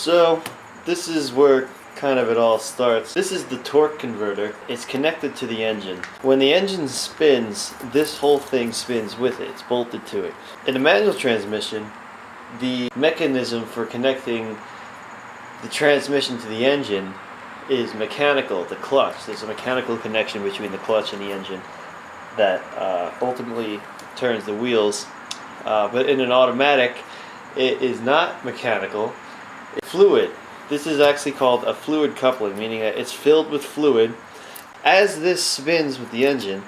So this is where kind of it all starts. This is the torque converter. It's connected to the engine. When the engine spins, this whole thing spins with it. It's bolted to it. In a manual transmission, the mechanism for connecting the transmission to the engine is mechanical, the clutch. There's a mechanical connection between the clutch and the engine that ultimately turns the wheels. But in an automatic, it is not mechanical. It's fluid. This is actually called a fluid coupling, meaning that it's filled with fluid. As this spins with the engine,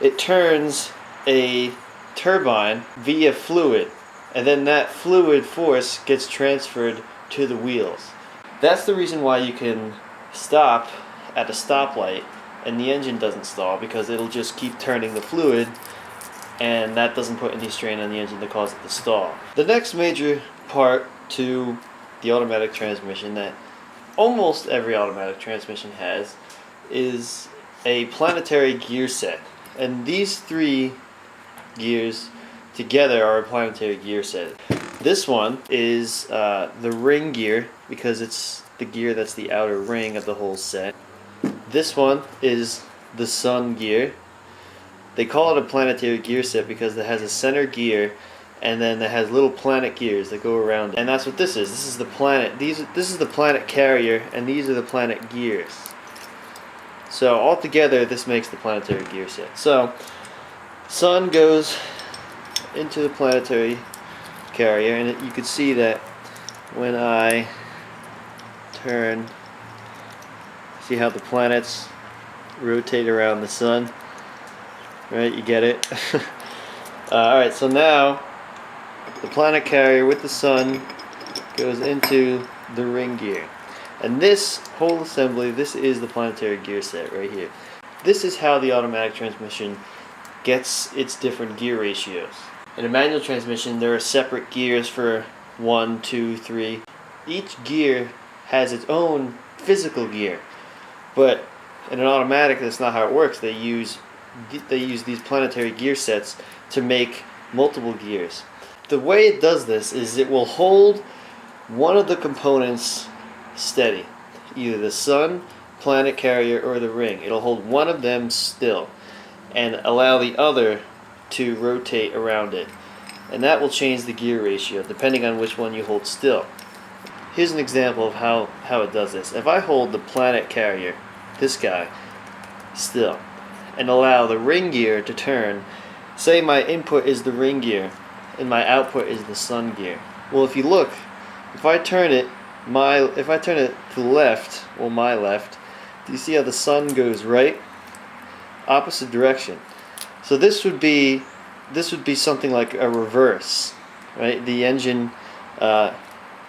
it turns a turbine via fluid, and then that fluid force gets transferred to the wheels. That's the reason why you can stop at a stoplight and the engine doesn't stall, because it'll just keep turning the fluid, and that doesn't put any strain on the engine to cause it to stall. The next major part to the automatic transmission that almost every automatic transmission has is a planetary gear set. And these three gears together are a planetary gear set. This one is the ring gear, because it's the gear that's the outer ring of the whole set. This one is the sun gear. They call it a planetary gear set because it has a center gear, and then it has little planet gears that go around it. And that's what this is. This is the planet. This is the planet carrier, and these are the planet gears. So altogether, this makes the planetary gear set. So sun goes into the planetary carrier, and you can see that when I turn, see how the planets rotate around the sun, right? You get it? Alright, so now the planet carrier with the sun goes into the ring gear. And this whole assembly, this is the planetary gear set right here. This is how the automatic transmission gets its different gear ratios. In a manual transmission, there are separate gears for 1, 2, 3. Each gear has its own physical gear. But in an automatic, that's not how it works. They use these planetary gear sets to make multiple gears. The way it does this is it will hold one of the components steady, either the sun, planet carrier, or the ring. It'll hold one of them still and allow the other to rotate around it, and that will change the gear ratio depending on which one you hold still. Here's an example of how it does this. If I hold the planet carrier, this guy, still, and allow the ring gear to turn, say my input is the ring gear and my output is the sun gear. Well, if you look, if I turn it to the left, well, my left, do you see how the sun goes right? Opposite direction. So this would be something like a reverse, right? The engine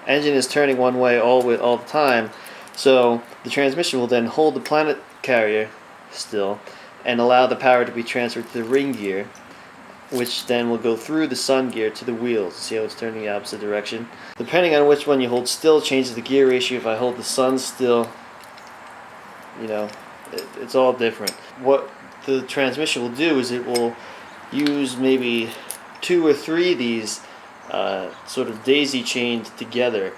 is turning one way all the time, so the transmission will then hold the planet carrier still and allow the power to be transferred to the ring gear, which then will go through the sun gear to the wheels. See how it's turning the opposite direction? Depending on which one you hold still changes the gear ratio. If I hold the sun still, it's all different. What the transmission will do is it will use maybe 2 or 3 of these sort of daisy chained together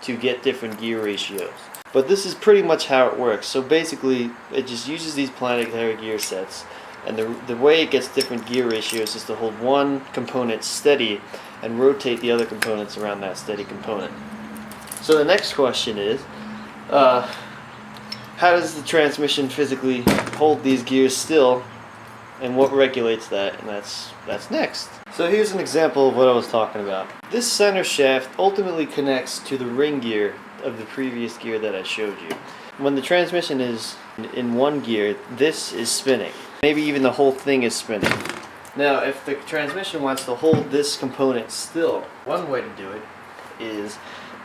to get different gear ratios. But this is pretty much how it works. So basically, it just uses these planetary gear sets, and the way it gets different gear ratios is to hold one component steady and rotate the other components around that steady component. So the next question is, how does the transmission physically hold these gears still, and what regulates that? And that's next. So here's an example of what I was talking about. This center shaft ultimately connects to the ring gear of the previous gear that I showed you. When the transmission is in one gear, this is spinning. Maybe even the whole thing is spinning. Now, if the transmission wants to hold this component still, one way to do it is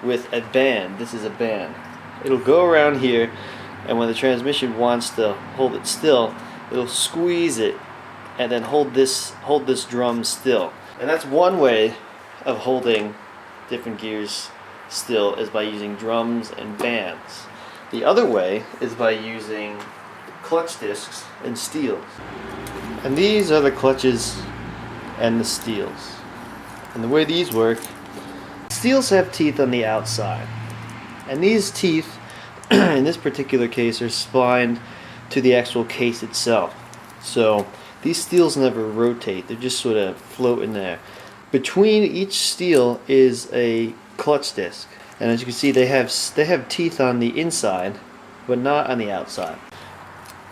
with a band. This is a band. It'll go around here, and when the transmission wants to hold it still, it'll squeeze it and then hold this drum still. And that's one way of holding different gears still, is by using drums and bands. The other way is by using clutch discs and steels. And these are the clutches and the steels. And the way these work, steels have teeth on the outside. And these teeth, in this particular case, are splined to the actual case itself. So these steels never rotate, they're just sort of floating there. Between each steel is a clutch disc, and as you can see, they have teeth on the inside, but not on the outside.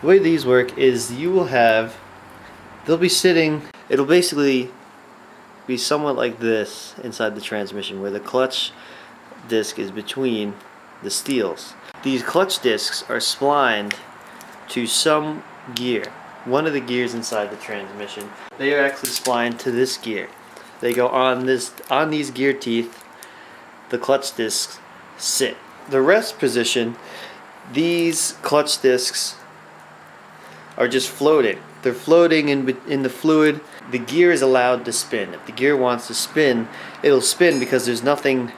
The way these work is they'll be sitting, it'll basically be somewhat like this inside the transmission, where the clutch disc is between the steels. These clutch discs are splined to some gear, one of the gears inside the transmission. They are actually splined to this gear. They go on these gear teeth. The clutch discs sit. The rest position, these clutch discs are just floating. They're floating in the fluid. The gear is allowed to spin. If the gear wants to spin, it'll spin because there's nothing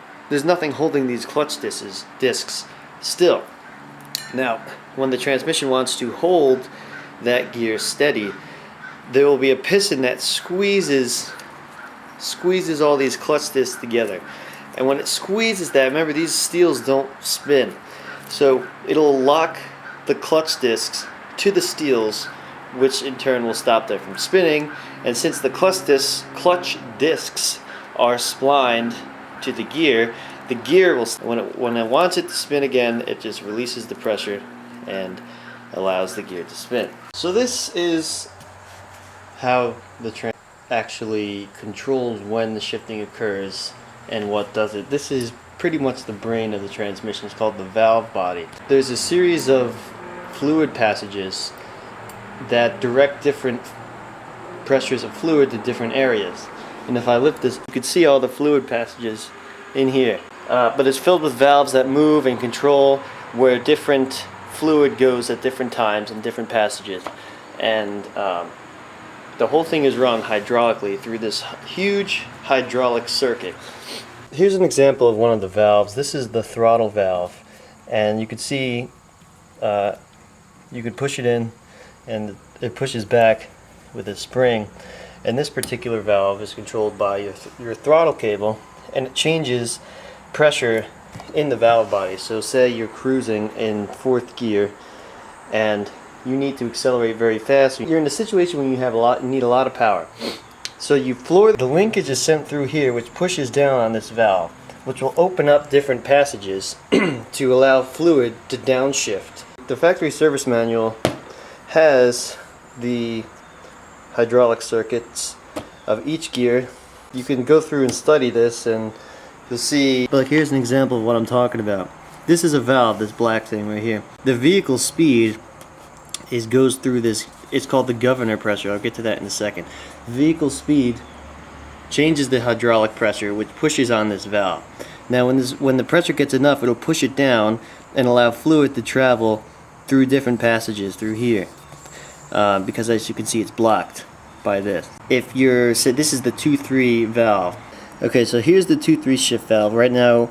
holding these clutch discs still. Now, when the transmission wants to hold that gear steady, there will be a piston that squeezes all these clutch discs together. And when it squeezes that, remember, these steels don't spin. So it'll lock the clutch discs to the steels, which in turn will stop them from spinning. And since the clutch discs are splined to the gear will, when it wants it to spin again, it just releases the pressure and allows the gear to spin. So this is how the train actually controls when the shifting occurs and what does it. This is pretty much the brain of the transmission. It's called the valve body. There's a series of fluid passages that direct different pressures of fluid to different areas. And if I lift this, you can see all the fluid passages in here. But it's filled with valves that move and control where different fluid goes at different times in different passages. And the whole thing is run hydraulically through this huge hydraulic circuit. Here's an example of one of the valves. This is the throttle valve, and you can see you could push it in and it pushes back with a spring. And this particular valve is controlled by your throttle cable, and it changes pressure in the valve body. So say you're cruising in 4th gear and you need to accelerate very fast. You're in a situation when you need a lot of power. So you floor the linkage is sent through here, which pushes down on this valve, which will open up different passages to allow fluid to downshift. The factory service manual has the hydraulic circuits of each gear. You can go through and study this and you'll see. But here's an example of what I'm talking about. This is a valve, this black thing right here. The vehicle speed goes through this. It's called the governor pressure. I'll get to that in a second. Vehicle speed changes the hydraulic pressure, which pushes on this valve. Now when the pressure gets enough, it'll push it down and allow fluid to travel through different passages through here, because as you can see, it's blocked by this. So this is the 2-3 valve. Okay, so here's the 2-3 shift valve. Right now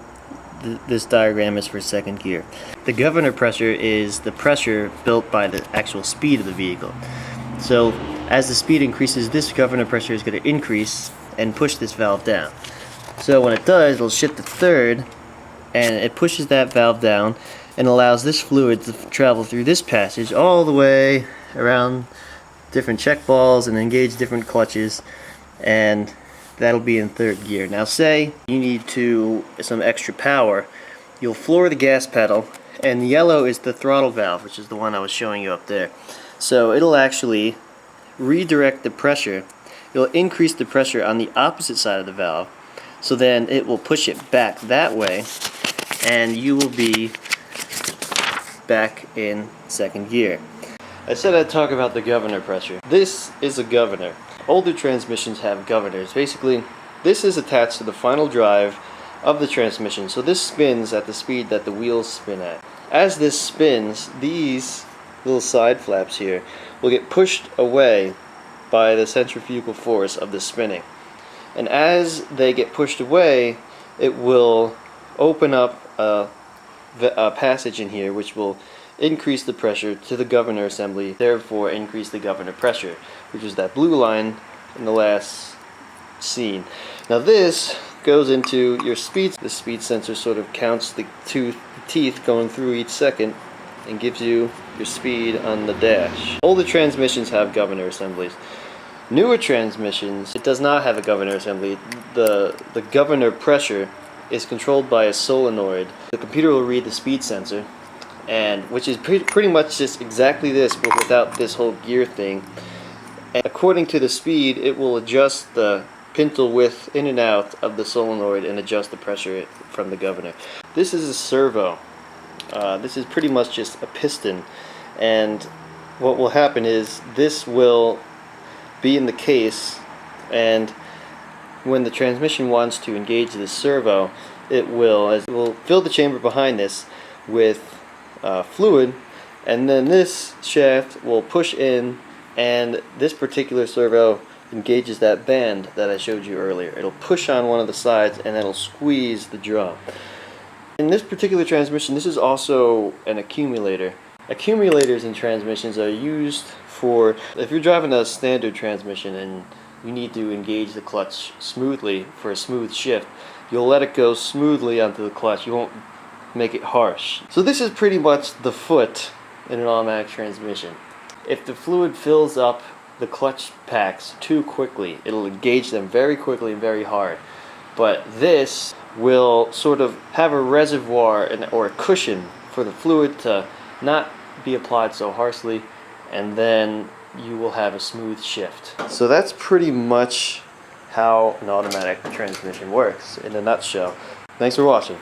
this diagram is for 2nd gear. The governor pressure is the pressure built by the actual speed of the vehicle. So as the speed increases, this governor pressure is going to increase and push this valve down. So when it does, it'll shift to 3rd, and it pushes that valve down and allows this fluid to travel through this passage all the way around different check balls and engage different clutches, and that'll be in 3rd gear. Now say you need some extra power, you'll floor the gas pedal, and yellow is the throttle valve, which is the one I was showing you up there. So it'll actually redirect the pressure. It'll increase the pressure on the opposite side of the valve, so then it will push it back that way, and you will be back in 2nd gear. I said I'd talk about the governor pressure. This is a governor. Older transmissions have governors. Basically, this is attached to the final drive of the transmission, so this spins at the speed that the wheels spin at. As this spins, these little side flaps here will get pushed away by the centrifugal force of the spinning. And as they get pushed away, it will open up a passage in here which will increase the pressure to the governor assembly, therefore increase the governor pressure, which is that blue line in the last scene. Now this goes into your speed. The speed sensor sort of counts the two teeth going through each second and gives you your speed on the dash. Older transmissions have governor assemblies. Newer transmissions, it does not have a governor assembly. The governor pressure is controlled by a solenoid. The computer will read the speed sensor, and which is pretty much just exactly this, but without this whole gear thing. And according to the speed, it will adjust the pintle width in and out of the solenoid and adjust the pressure from the governor. This is a servo. This is pretty much just a piston, and what will happen is this will be in the case, and when the transmission wants to engage the servo, it will fill the chamber behind this with fluid, and then this shaft will push in, and this particular servo engages that band that I showed you earlier. It'll push on one of the sides and it'll squeeze the drum. In this particular transmission, this is also an accumulator. Accumulators in transmissions are used for if you're driving a standard transmission and you need to engage the clutch smoothly for a smooth shift. You'll let it go smoothly onto the clutch. You won't make it harsh. So this is pretty much the foot in an automatic transmission. If the fluid fills up the clutch packs too quickly, it'll engage them very quickly and very hard. But this will sort of have a reservoir or a cushion for the fluid to not be applied so harshly, and then you will have a smooth shift. So that's pretty much how an automatic transmission works in a nutshell. Thanks for watching.